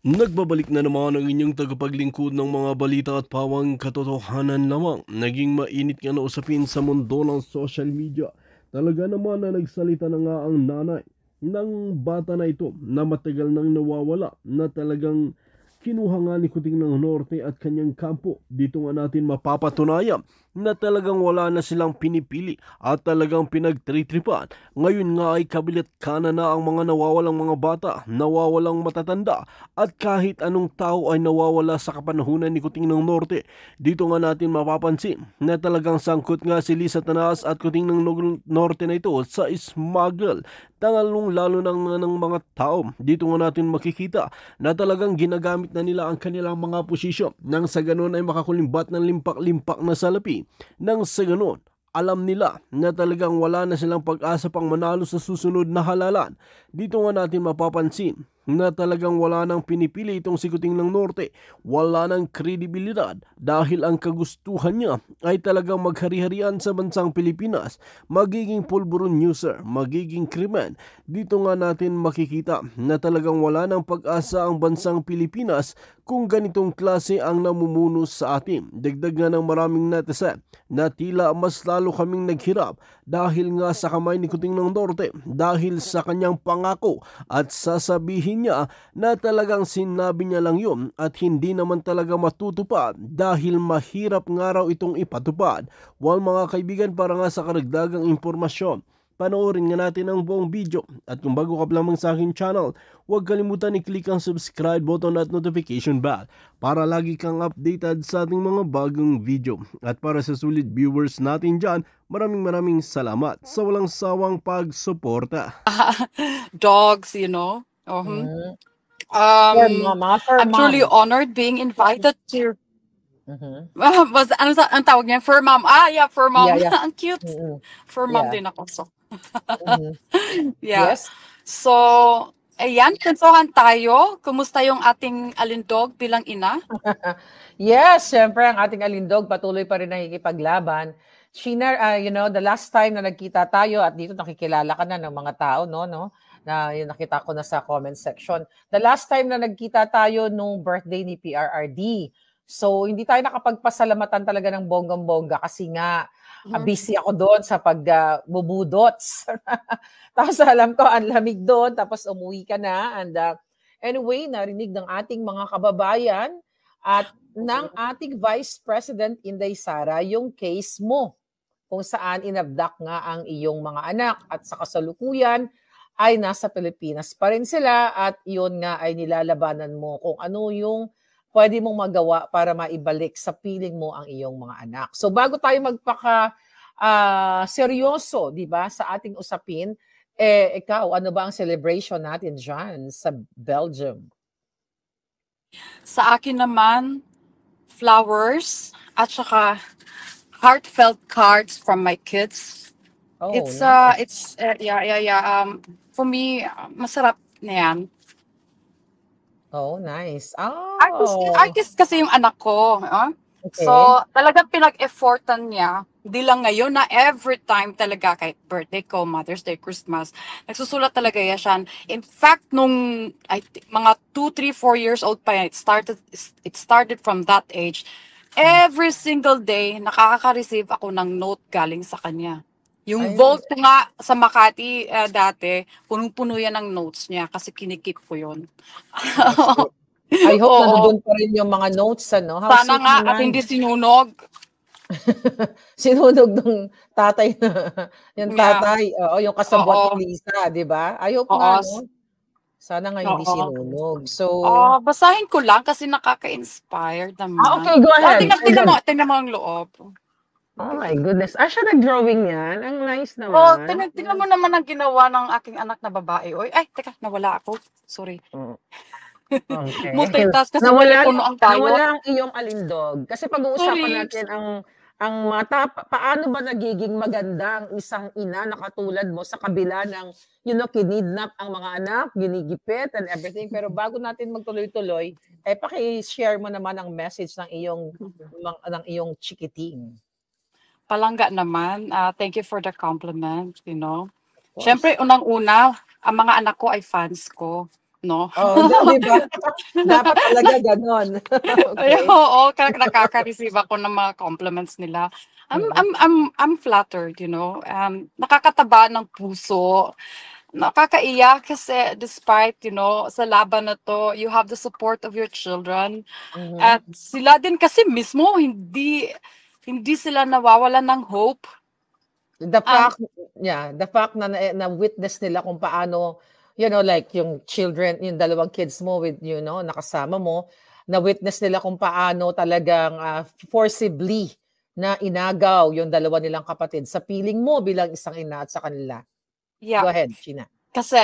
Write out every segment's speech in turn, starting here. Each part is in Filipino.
Nagbabalik na naman ang inyong tagapaglingkod ng mga balita at pawang katotohanan lamang. Naging mainit nga na usapin sa mundo ng social media. Talaga naman na nagsalita na nga ang nanay ng bata na ito na matagal nang nawawala na talagang kinuha nga ni Kuting ng Norte at kanyang kampo. Dito nga natin mapapatunayan na talagang wala na silang pinipili at talagang pinagtritripan. Ngayon nga ay kabilat kanan na ang mga nawawalang mga bata, nawawalang matatanda at kahit anong tao ay nawawala sa kapanahunan ni Kuting ng Norte. Dito nga natin mapapansin na talagang sangkot nga si Lisa Tanas at Kuting ng Norte na ito sa smuggle. Tangalong lalo ng mga tao. Dito nga natin makikita na talagang ginagamit na nila ang kanilang mga posisyon nang sa ganun ay makakulimbat ng limpak-limpak na salapi. Nang sa ganun, alam nila na talagang wala na silang pag-asa pang manalo sa susunod na halalan. Dito nga natin mapapansin na talagang wala nang pinipili itong si Kuting ng Norte. Wala nang kredibilidad dahil ang kagustuhan niya ay talagang maghari-harian sa bansang Pilipinas, magiging pulburon user, magiging krimen. Dito nga natin makikita na talagang wala nang pag-asa ang bansang Pilipinas kung ganitong klase ang namumuno sa atin. Dagdag nga ng maraming netizen na tila mas lalo kaming naghirap dahil nga sa kamay ni Kuting ng Norte, dahil sa kanyang pangako at sasabihin niya na talagang sinabi niya lang yun at hindi naman talaga matutupad dahil mahirap nga raw itong ipatupad. Well mga kaibigan, para nga sa karagdagang impormasyon, panoorin nga natin ang buong video. At kung bago ka pa lamang sa aking channel, huwag kalimutan i-click ang subscribe button at notification bell para lagi kang updated sa ating mga bagong video. At para sa sulit viewers natin dyan, maraming salamat sa walang sawang pagsuporta. Dogs, you know. Mm. Fur I'm truly mom. honored being invited to Mhm. was ang tawag niya? Fur mom. Yeah, fur Yeah, mom. yeah. Ang cute. Mm. Fur mom Yeah. din ako. So, Mhm. yeah. Yes. So, ayan, kwentuhan tayo. Kumusta yung ating alindog bilang ina? Yes, syempre ang ating alindog patuloy pa rin nakikipaglaban. The last time na nagkita tayo at dito nakikilala ka na ng mga tao, no? Na yun, nakita ko na sa comment section. The last time na nagkita tayo nung birthday ni PRRD. So, hindi tayo nakapagpasalamatan talaga ng bonggang-bongga kasi nga busy ako doon sa pagbubudots. Tapos alam ko, ang lamig doon. Tapos umuwi ka na. And anyway, narinig ng ating mga kababayan at ng ating Vice President Inday Sara yung case mo kung saan inabdak nga ang iyong mga anak at sa kasalukuyan ay nasa Pilipinas pa rin sila at yun nga ay nilalabanan mo kung ano yung pwede mong magawa para maibalik sa piling mo ang iyong mga anak. So bago tayo magpaka seryoso, di ba, sa ating usapin, ikaw, ano ba ang celebration natin dyan sa Belgium? Sa akin naman, flowers at saka heartfelt cards from my kids. Oh, nice. Yeah. For me, masarap na yan. Oh, nice. Oh, Artist kasi yung anak ko. So, okay. talagang pinag-effortan niya. Hindi lang ngayon na every time talaga, kahit birthday ko, Mother's Day, Christmas, nagsusulat talaga siya. In fact, nung mga 2, 3, 4 years old pa yan, it started from that age. Every single day, nakaka-receive ako ng note galing sa kanya. Yung Ay, vault ko nga sa Makati dati, punong-puno yan ng notes niya kasi kinikip ko yun. that's great. I hope Oo. nandoon pa rin yung mga notes, ano? How Sana sweet nga at naman. hindi sinunog. Sinunog ng tatay na, yung Yeah. tatay, yung kasabwat Oo. ni Lisa, di ba? I hope Oo. nga, no? Sana nga hindi Oo. sinunog. So, Basahin ko lang kasi nakaka-inspire naman. okay, go ahead. Tingnan mo ang loob. Oh my goodness. Siya nag-drawing yan. Ang nice Oh, naman. tingnan mo naman ang ginawa ng aking anak na babae. Oy, ay, teka, nawala ako. Sorry. Mm. Okay. Multitask kasi Nawala telepono ang tayo. nawala ang iyong alindog. Kasi pag-uusapan Sorry. natin ang mata, paano ba nagiging maganda ang isang ina na katulad mo sa kabila ng, kinidnap ang mga anak, ginigipit and everything. Pero bago natin magtuloy-tuloy, paki-share mo naman ang message ng iyong chikiting. Palangga naman. Thank you for the compliment, you know. Of course. Siyempre, unang-una, ang mga anak ko ay fans ko. no? Oh, di ba? Dapat talaga ganon. Ay, Okay. oo, nakaka-receive ako ng mga compliments nila. Mm. I'm flattered, nakakataba ng puso, nakakaiyak kasi despite, sa laban na 'to, you have the support of your children. Mhm. At sila din kasi mismo hindi sila nawawalan ng hope. The And fact the fact na witness nila kung paano, like yung children, yung dalawang kids mo with, nakasama mo, na witness nila kung paano talagang, forcibly na inagaw yung dalawa nilang kapatid sa piling mo bilang isang ina at sa kanila. yeah, Go ahead, Gina. kasi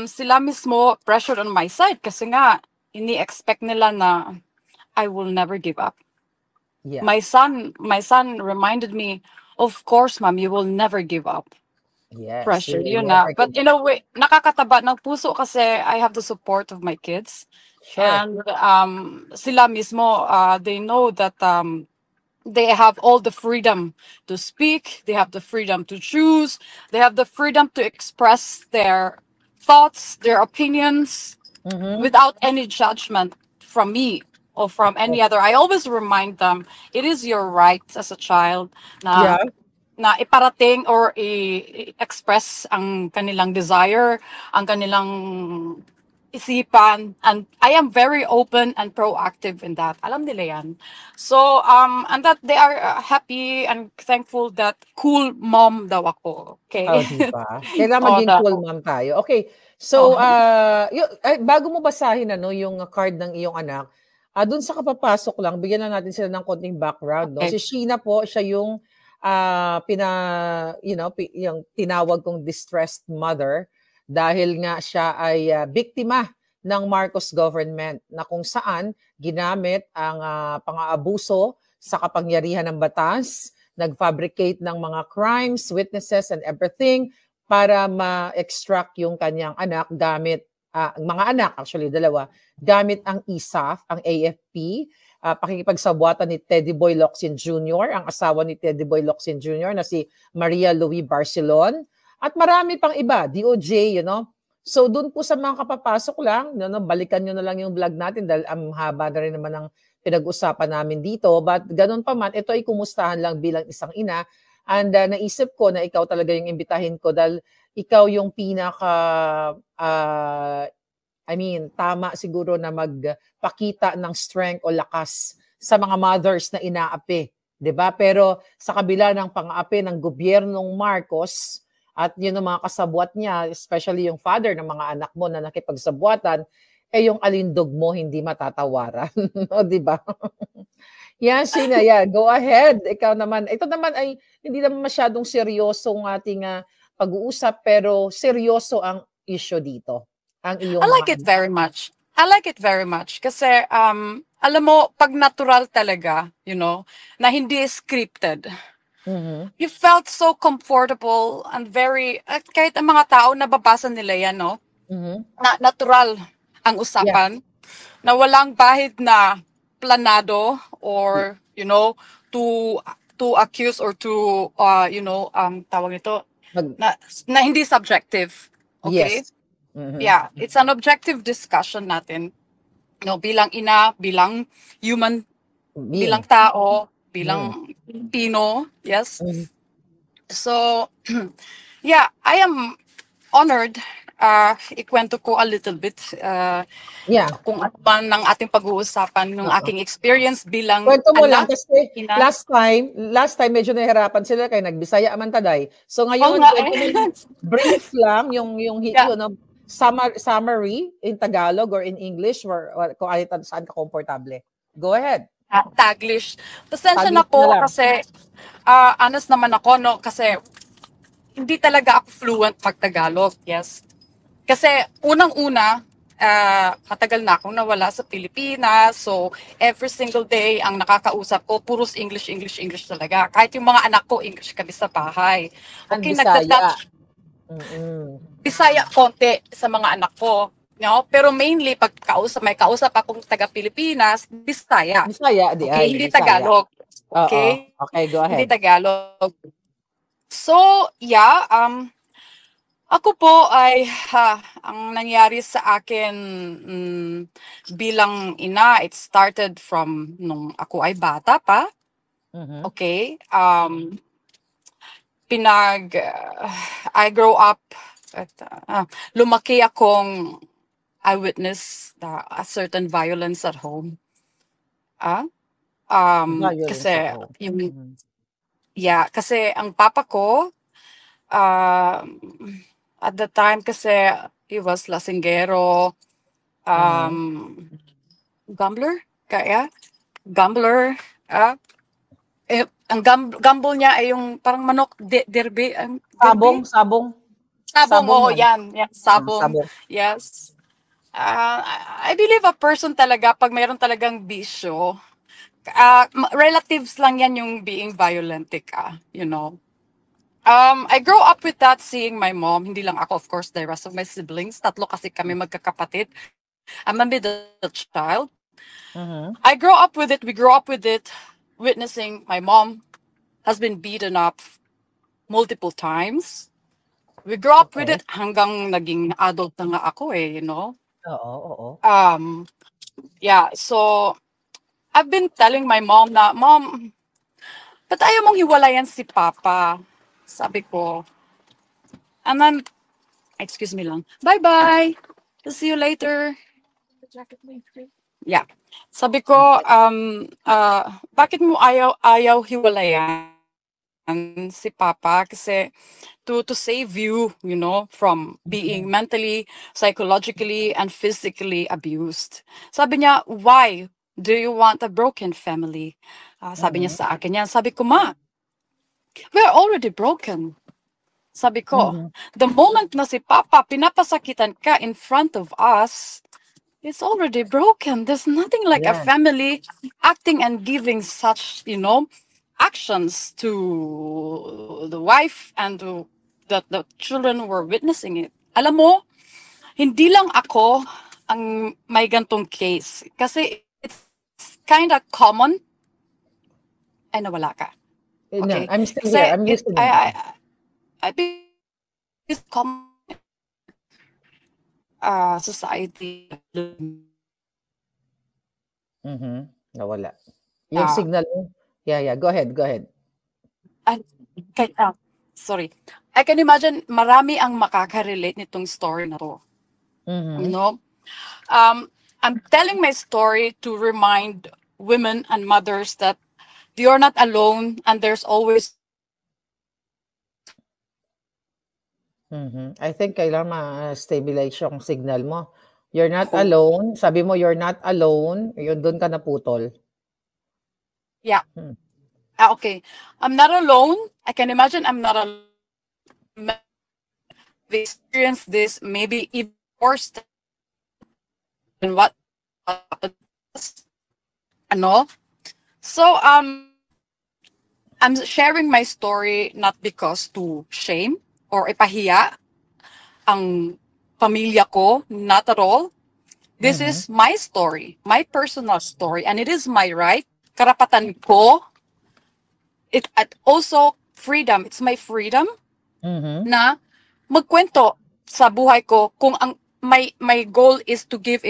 sila mismo pressured on my side kasi nga ini-expect nila na I will never give up. Yeah. My son reminded me, of course, mom, you will never give up. Yes, you Pressure, will yun never na. give But in a way, nakakataba ng puso kasi I have the support of my kids. Sure. And sila mismo, they know that they have all the freedom to speak, they have the freedom to choose, they have the freedom to express their thoughts, their opinions Mhm. without any judgment from me or from any other. I always remind them it is your right as a child Yeah. na iparating or i-express ang kanilang desire, ang kanilang isipan, and I am very open and proactive in that. Alam nila yan. So, and that they are happy and thankful that cool mom daw ako. Oh, Okay? 'di ba? Kailangan Oh, maging cool daw. mom tayo. Okay. Oh. So, bago mo basahin yung card ng iyong anak, dun sa kapapasok lang, bigyan lang natin sila ng konting background, no? Okay. Si Sheena po, siya yung yung tinawag kong distressed mother dahil nga siya ay biktima ng Marcos government na kung saan ginamit ang pang-aabuso sa kapangyarihan ng batas, nag-fabricate ng mga crimes, witnesses, and everything para ma-extract yung kanyang anak gamit, mga anak, actually, dalawa, gamit ang ISAF, ang AFP, pakikipagsabwatan ni Teddy Boy Locsin Jr., ang asawa ni Teddy Boy Locsin Jr. na si Maria Louie Barcelon, at marami pang iba, DOJ. So, dun po sa mga kapapasok lang, balikan nyo na lang yung vlog natin dahil ang haba na rin naman ng pinag-usapan namin dito. But ganun pa man, ito ay kumustahan lang bilang isang ina. And naisip ko na ikaw talaga yung imbitahin ko dahil ikaw yung pinaka, tama siguro na magpakita ng strength o lakas sa mga mothers na inaapi. 'Di ba? Pero sa kabila ng pang-aapi ng gobyernong Marcos at yun ang mga kasabwat niya, especially yung father ng mga anak mo na nakipagsabwatan, yung alindog mo hindi matatawaran. O, 'di ba? Yan, Sheena, go ahead. Ikaw naman. Ito naman ay hindi naman masyadong seryosong ating pag-uusap, pero seryoso ang issue dito. Ang iyong I mga like it anak. very much. I like it very much kasi alam mo pag natural talaga, na hindi scripted. Mhm. You felt so comfortable and very at kahit ang mga tao nababasa nila yan, no? Mhm. Na natural ang Yeah. usapan, na walang bahid na planado or to accuse or to tawag nito Mag na hindi subjective. Okay? yes. Mhm. Yeah, it's an objective discussion natin. No, bilang ina, bilang human, bilang Being. tao, Mhm. bilang Pino, yes. Mhm. So, yeah, I am honored. Ikwento ko a little bit Yeah. kung ano man ng ating pag-uusapan ng Oo. aking experience bilang Kwento mo lang anak, kasi ina. last time medyo nahirapan sila kaya nagbisaya man taday. So Oo ngayon nga kwento mo eh. brief lang yung Yeah, summary in Tagalog or in English or kung saan ka komportable. Go ahead. Taglish. Pasensya na Taglish na po lang. kasi honest naman ako, no, kasi hindi talaga ako fluent pag Tagalog, yes. Kasi unang-una, matagal na akong nawala sa Pilipinas. So, every single day, ang nakakausap ko, puros English, English, English talaga. Kahit yung mga anak ko, English kami sa bahay. Ang Okay, Bisaya. Mm. Bisaya konti sa mga anak ko. No? Pero mainly, pag may kausap akong taga-Pilipinas, Bisaya. Bisaya di Okay, ay hindi Bisaya. Tagalog. Oo. Okay? Okay, go Hindi ahead. Tagalog. So, yeah, Ako po ay ang nangyari sa akin bilang ina, it started from nung ako ay bata pa. Mhm. Okay? I grow up at lumaki akong I witnessed a certain violence at home. Ah, Violence at kasi home. yung Mhm. yeah, kasi ang papa ko um at the time kasi he was lasinggero, Mhm. um gambler, kaya gambler. ah ang gamble niya ay yung parang manok derby, Sabong, derby. sabong. Sabong, Sabong oo, 'yan. yan, sabong. Sabong. Yes. I believe a person talaga, pag mayroon talagang bisyo, relatives lang yan yung being violent ka, you know. I grew up with that, seeing my mom, hindi lang ako, of course, the rest of my siblings. Tatlo kasi kami magkakapatid. I'm a middle child. Mhm. I grew up with it, we grew up with it, witnessing my mom has been beaten up multiple times. We grew up with Okay. it hanggang naging adult na nga ako you know. Oo, oo. Um, yeah, so I've been telling my mom na, Mom, ba't ayaw mong hiwalayan si Papa? Sabi ko. And then, excuse me lang. Bye-bye. See you later. Yeah. Sabi ko, bakit mo ayaw hiwalayan si Papa? Kasi to save you, you know, from being Mhm. mentally, psychologically, and physically abused. Sabi niya, why do you want a broken family? Sabi niya Mhm. sa akin yan. Sabi ko, Ma, we're already broken. Sabi ko, Mhm. the moment na si Papa pinapasakitan ka in front of us, it's already broken. There's nothing like a Yeah. family acting and giving such, you know, actions to the wife and to the children who were witnessing it. Alam mo, hindi lang ako ang may gantong case. Kasi it's kind of common. Ay, nawala ka. No, Okay. I'm still here. Kasi I'm listening. I think it's common society Mhm. Nawala. Yung na signal mo. Yeah, yeah. Go ahead, go ahead. ay, sorry. I can imagine marami ang makaka-relate nitong story na to. You Mhm. know? I'm telling my story to remind women and mothers that you're not alone and there's always Mhm. I think kailangan ma-stabilize yung signal mo. You're not hope. alone. Sabi mo you're not alone. Yun, dun ka naputol. Yeah. Hmm. Okay. I'm not alone. I can imagine I'm not alone. We experienced this maybe even worse than what happened to us. Ano? So I'm sharing my story not because to shame or ipahiya ang pamilya ko, not at all. This Mhm. is my story, my personal story, and it is my right. Karapatan ko. It at also freedom. It's my freedom Mhm. na magkwento sa buhay ko kung ang my goal is to give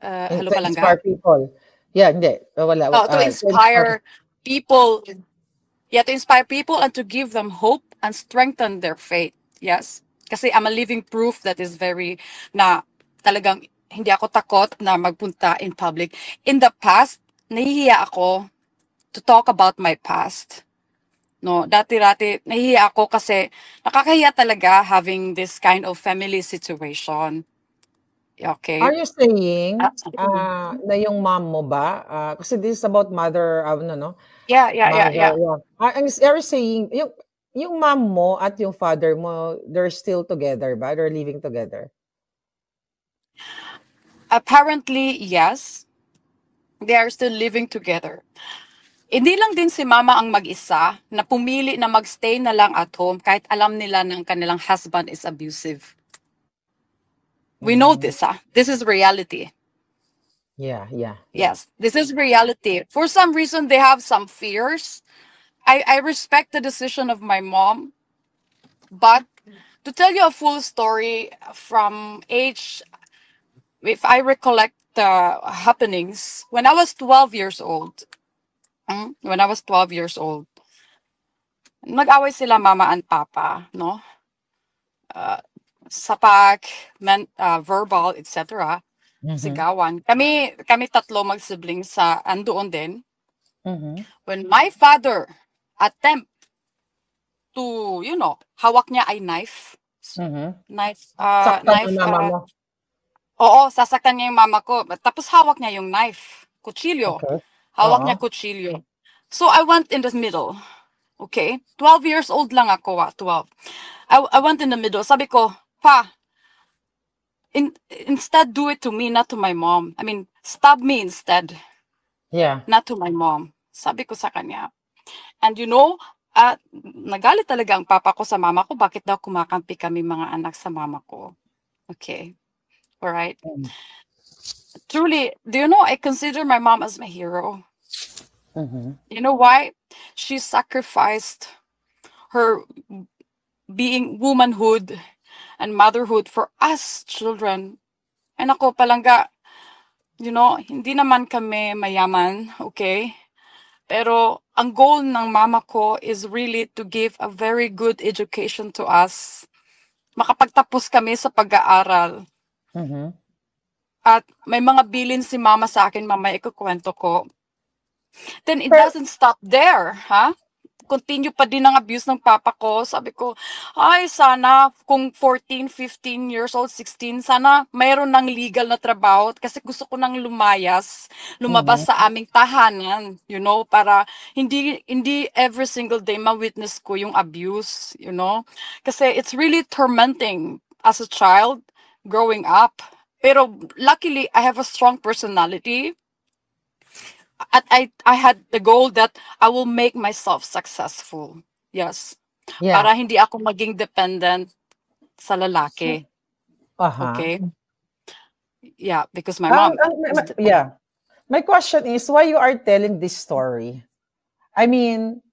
hello To palangga. inspire people. Yeah, hindi. Wala. To To inspire. inspire people. Yeah, to inspire people and to give them hope and strengthen their faith. Yes. Kasi I'm a living proof that is very na talagang hindi ako takot na magpunta in public. In the past, nahihiya ako to talk about my past. No, dati-dati nahihiya ako kasi nakakahiya talaga having this kind of family situation. Are Okay? you saying, Ah, na yung mom mo ba, kasi this is about mother, ano 'no, yeah, yeah, yeah, mother, yeah. yeah. Are you saying yung mom mo at yung father mo, they're still together ba? They're living together? Apparently, yes, they are still living together. Hindi lang din si mama ang mag-isa na pumili na magstay na lang at home kahit alam nila ng kanilang husband is abusive. We know Hmm, this, This is reality. yeah, yeah, yeah. Yes, this is reality. For some reason, they have some fears. I respect the decision of my mom, But to tell you a full story from age, if I recollect the happenings, when I was 12 years old, when I was 12 years old, nag-away sila mama and papa, no? Sapak, verbal, etc. Mhm. Sigawan. Kami tatlo mag-siblings sa andoon din. Mhm. When my father attempt to, hawak niya ay knife. Mhm. Knife, Saktan ang mama mo? oo, sasaktan niya yung mama ko. Tapos hawak niya yung knife, kutsilyo. Okay. Hawak Oo. niya kutsilyo. So I went in the middle. Okay? 12 years old lang ako, 12. I went in the middle. Sabi ko, pa, instead do it to me, not to my mom. I mean, stab me instead, Yeah. not to my mom. Sabi ko sa kanya. And nagalit talaga ang papa ko sa mama ko. Bakit daw kumakampi kami mga anak sa mama ko? Okay. Alright. Mm. Truly, do you know, I consider my mom as my hero. Mhm. You know why? She sacrificed her being womanhood and motherhood for us children. And ako palangga, hindi naman kami mayaman, okay? Pero ang goal ng mama ko is really to give a very good education to us. Makapagtapos kami sa pag-aaral. Mhm. At may mga bilin si mama sa akin, mamaya ikukwento ko. Then it Pero doesn't stop there, ha? Continue pa din ang abuse ng papa ko. Sabi ko, ay sana kung 14, 15 years old, 16, sana mayroon ng legal na trabaho kasi gusto ko nang mhm. lumabas sa aming tahanan, para hindi every single day ma-witness ko yung abuse. Kasi it's really tormenting as a child growing up. Pero luckily, I have a strong personality at I had the goal that I will make myself successful. Yes. Yeah. Para hindi ako maging dependent sa So lalaki. aha. Okay? Yeah, because my Ang mom ang is yeah. My question is why you are telling this story? I mean,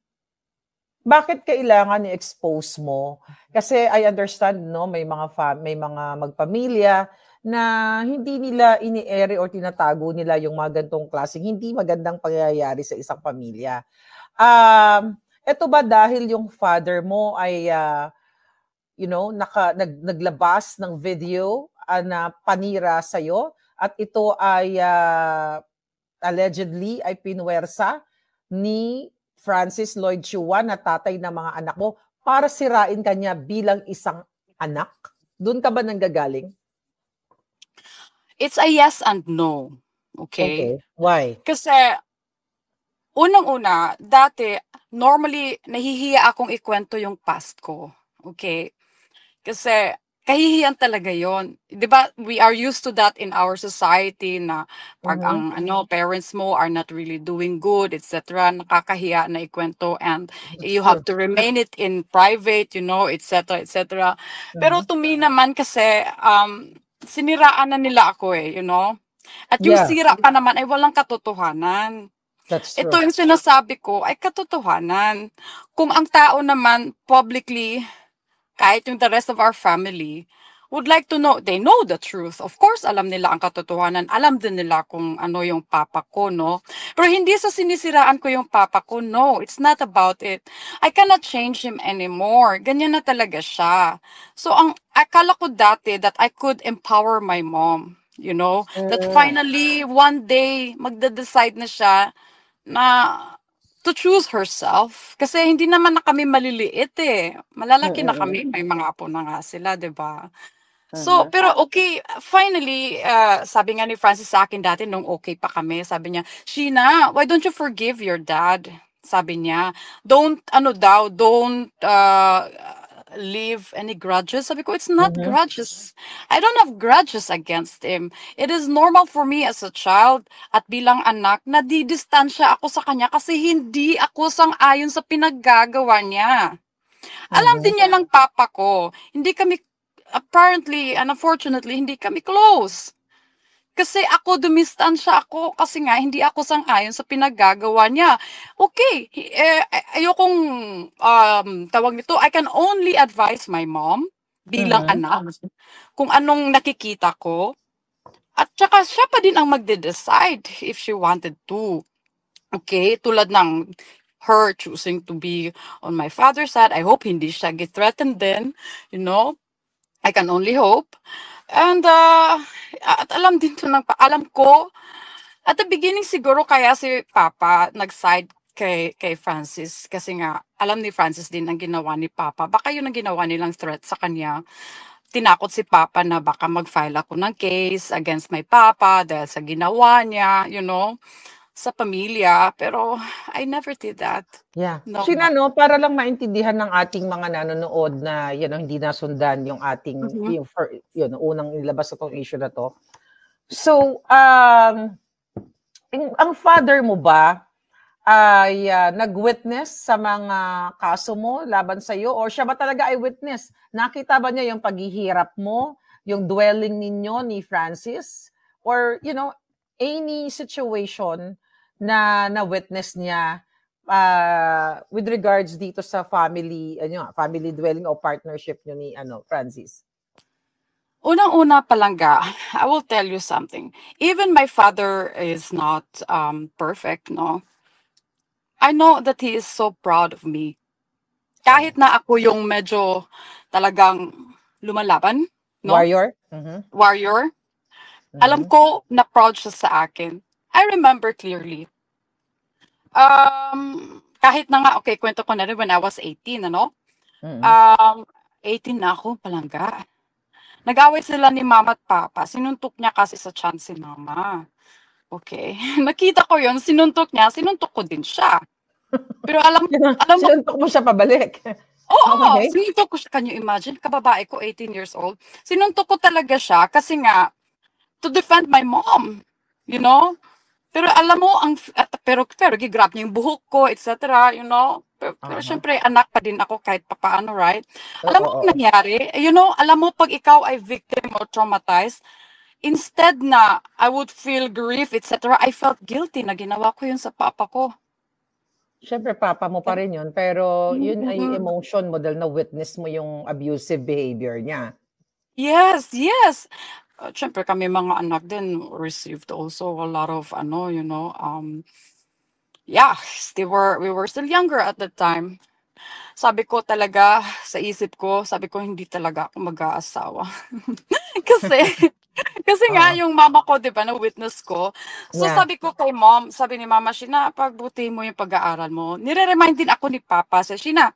bakit kailangan i-expose mo? Kasi I understand, no, may mga magpamilya na hindi nila ini-ere or tinatago nila yung mga gantong klaseng hindi magandang pangyayari sa isang pamilya. Eto ba dahil yung father mo ay naglabas ng video na panira sa'yo at ito ay allegedly ay pinwersa ni Francis Lloyd Chua na tatay ng mga anak mo para sirain kanya bilang isang anak? Doon ka ba nanggagaling? it's a yes and no. Okay? Okay. Why? Kasi unang-una, dati normally nahihiya akong ikwento yung past ko. Okay? Kasi kahihiyan talaga yon. 'Di ba? We are used to that in our society na pag Mhm. ang parents mo are not really doing good, etc. Nakakahiya na ikwento and That's you have true. to remain it in private, etc., etc. Pero Mhm. to me naman kasi siniraan na nila ako At yung Yeah, sira pa naman ay walang katotohanan. that's Ito true. yung sinasabi ko ay katotohanan. Kung ang tao naman publicly kahit yung the rest of our family would like to know, they know the truth. Of course, alam nila ang katotohanan. Alam din nila kung ano yung papa ko, no? Pero hindi sa sinisiraan ko yung papa ko, no. It's not about it. I cannot change him anymore. Ganyan na talaga siya. So, ang akala ko dati that I could empower my mom. That Mm. finally, one day, magde-decide na siya na to choose herself. Kasi hindi naman na kami maliliit eh. Malalaki na Mm. kami, may mga apo na nga sila, 'di ba? So, Mhm. pero okay, finally, sabi nga ni Francis sa akin dati nung okay pa kami, sabi niya, Sheena, why don't you forgive your dad? Sabi niya, don't leave any grudges. Sabi ko, it's not Mhm. grudges. I don't have grudges against him. It is normal for me as a child at bilang anak na didistansya ako sa kanya kasi hindi ako sang-ayon sa pinaggagawa niya. Alam Mhm. din niya ng papa ko. Hindi kami, apparently and unfortunately, hindi kami close. Kasi ako dumistansya ako kasi nga hindi ako sang-ayon sa pinaggagawa niya. Okay, ayokong tawag nito, I can only advise my mom bilang Mhm. anak kung anong nakikita ko. At saka siya pa din ang magde-decide if she wanted to. Okay, tulad ng her choosing to be on my father's side. I hope hindi siya get-threatened din, you know. I can only hope. And at alam din to ng alam ko at the beginning siguro kaya si Papa nag-side kay Francis kasi nga alam ni Francis din ang ginawa ni Papa. Baka yun ang ginawa nilang threat sa kanya. Tinakot si Papa na baka mag-file ako ng case against my Papa dahil sa ginawa niya, you know, sa pamilya. Pero I never did that. Yeah. No. Sheena, no, para lang maintindihan ng ating mga nanonood na hindi nasundan yung ating Mhm. yung unang ilabas na tong issue na to. So, ang father mo ba ay nag-witness sa mga kaso mo laban sa iyo or siya ba talaga ay witness? Nakita ba niya yung paghihirap mo, yung dwelling ninyo ni Francis or any situation na witness niya with regards dito sa family dwelling o partnership niyo ni Francis? Unang-una palangga, I will tell you something. Even my father is not perfect, no? I know that he is so proud of me. Kahit na ako yung medyo talagang lumalaban, no? Warrior? Mhm. Warrior. Alam ko na proud siya sa akin. I remember clearly. Kahit na nga, okay, kwento ko na rin when I was 18, ano? Mhm. Um, 18 na ako, palangga. Nag-away sila ni mama at papa. Sinuntok niya kasi sa tiyan si mama. Okay. Nakita ko yon, sinuntok niya, sinuntok ko din siya. Pero alam mo, Sinuntok mo siya pabalik. oo, Okay. sinuntok ko siya. Can you imagine? Kababae ko, 18 years old. Sinuntok ko talaga siya kasi nga, to defend my mom. You know? Pero alam mo, pero gigrab niya yung buhok ko, etc. You know? Pero Uh-huh. syempre, anak pa din ako kahit papaano, right? Alam mo Oo. ang nangyari? You know, alam mo, pag ikaw ay victim or traumatized, instead na I would feel grief, etc., I felt guilty na ginawa ko yun sa papa ko. Siyempre, papa mo pa rin yun, pero yun ay Mm-mm. emotion mo dahil na-witness mo yung abusive behavior niya. Yes, yes. Syempre kami mga anak din received also a lot of you know, yeah, we were still younger at that time. Sabi ko talaga sa isip ko, sabi ko hindi talaga ako mag-aasawa. Kasi kasi nga Oo. yung mama ko, 'di ba, na witness ko. So Yeah. sabi ko kay mom, sabi ni mama, Shina, pagbutihin mo yung pag-aaral mo. Nire-remind din ako ni papa, sa Shina,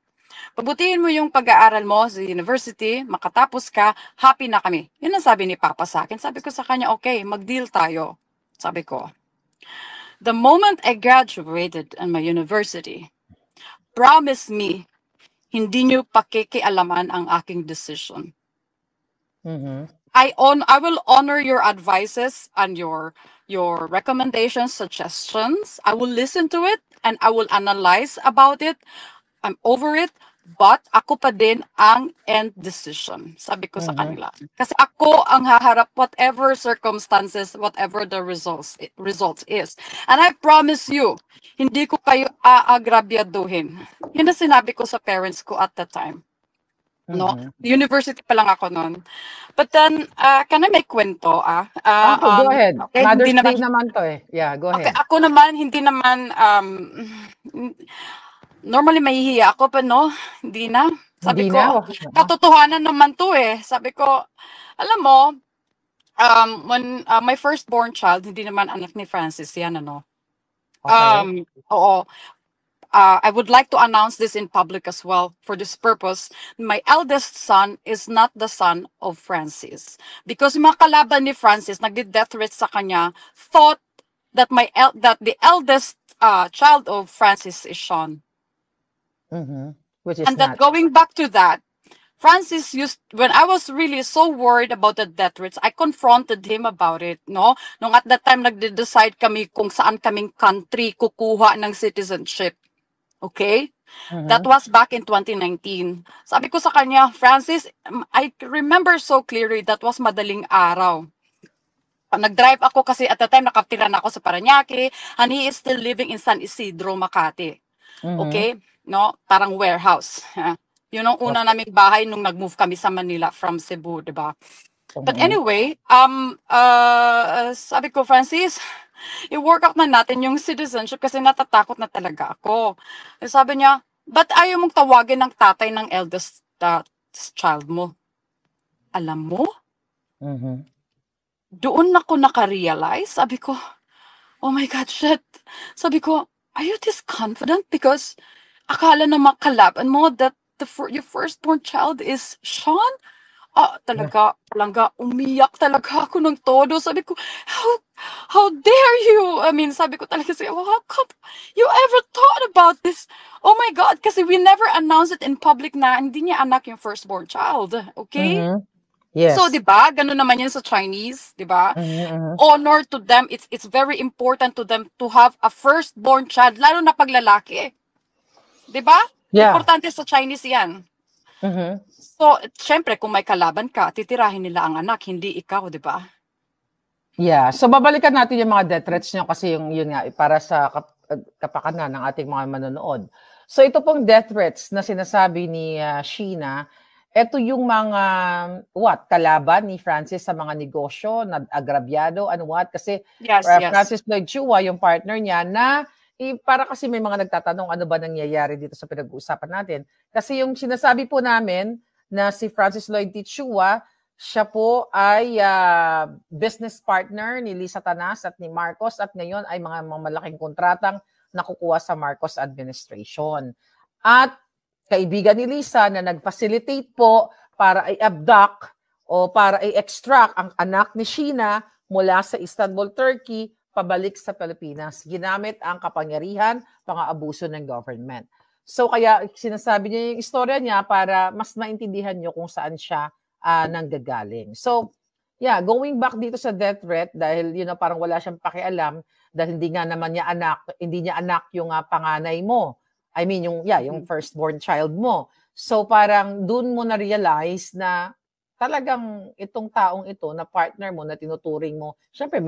pagbutihin mo yung pag-aaral mo sa university, makatapos ka, happy na kami. Yun ang sabi ni papa sa akin. Sabi ko sa kanya, okay, mag-deal tayo. Sabi ko. The moment I graduated in my university, promise me, hindi niyo pakikialaman ang aking decision. Mhm. I will honor your advices and your recommendations, suggestions. I will listen to it and I will analyze about it. I'm over it, but ako pa din ang end decision. Sabi ko sa Mhm. kanila. Kasi ako ang haharap whatever circumstances, whatever the results is. And I promise you, hindi ko kayo aagrabyaduhin. Yun ang sinabi ko sa parents ko at the time. No? Mhm. University pa lang ako noon. But then, can I make kwento? Okay, go ahead. Okay, hindi Mother's Day naman, naman to eh. Yeah, go okay, ahead. ako naman, hindi naman, normally mahihiya ako, pero no, hindi na. Sabi Hindi ko, na. katotohanan naman to eh. Sabi ko, alam mo, when my firstborn child, hindi naman anak ni Francis yan, ano. Okay. Oo. I would like to announce this in public as well for this purpose. My eldest son is not the son of Francis. Because mga kalaban ni Francis, nagdi-death threats sa kanya, thought that that the eldest child of Francis is Sean. Mhm. Which is And that not. going back to that, Francis used, when I was really so worried about the death threats, I confronted him about it, no? Nung at that time, nagde-decide kami kung saan kaming country kukuha ng citizenship. Okay? That Mhm. was back in 2019. Sabi ko sa kanya, Francis, I remember so clearly that was madaling araw. nag-drive ako kasi at the time nakatira na ako sa Parañaque and he is still living in San Isidro, Makati. Okay? No? Parang warehouse. Yun ang una Okay. naming bahay nung nag-move kami sa Manila from Cebu, di ba? But Mhm. anyway, sabi ko, Francis, i-work out na natin yung citizenship kasi natatakot na talaga ako. Sabi niya, ba't ayaw mong tawagin ng tatay ng eldest child mo? Alam mo, Mhm. doon ako naka-realize. Sabi ko, oh my God, shit. Sabi ko, are you this confident? Because akala na makalaban mo that your firstborn child is Sean? Talaga, umiyak talaga ako ng todo. Sabi ko, how dare you? I mean, sabi ko talaga sa'yo, how come you ever thought about this? Oh my God, kasi we never announced it in public na hindi niya anak yung firstborn child. Okay? Mhm. So, Yes. di ba? Ganun naman yan sa Chinese, di ba? Mhm, mhm. Honor to them. It's very important to them to have a firstborn child, lalo na pag lalaki. Di ba? Yeah. Importante sa Chinese yan. Mhm. So, syempre, kung may kalaban ka, titirahin nila ang anak, hindi ikaw, di ba? Yeah. So babalikan natin yung mga death threats nyo kasi yun nga para sa kapakanan ng ating mga manonood. So ito pong death threats na sinasabi ni Sheena, ito yung mga kalaban ni Francis sa mga negosyo, agrabyado, kasi Yes, yes. Francis Lloyd Chua, yung partner niya na para kasi may mga nagtatanong ano ba nangyayari dito sa pinag-uusapan natin. Kasi yung sinasabi po namin na si Francis Lloyd Chua, siya po ay business partner ni Lisa Tanas at ni Marcos at ngayon ay mga malaking kontratang nakukuha sa Marcos administration. At kaibigan ni Lisa na nag-facilitate po para i-abduct o para i-extract ang anak ni Sheena mula sa Istanbul, Turkey, pabalik sa Pilipinas. Ginamit ang kapangyarihan, pang-aabuso ng government. So kaya sinasabi niya yung istorya niya para mas maintindihan niyo kung saan siya nanggagaling. So, yeah, going back dito sa death threat dahil parang wala siyang pakialam dahil hindi niya anak yung panganay mo. I mean yung firstborn child mo. So parang doon mo na realize na talagang itong taong ito na partner mo na tinuturing mo, syempre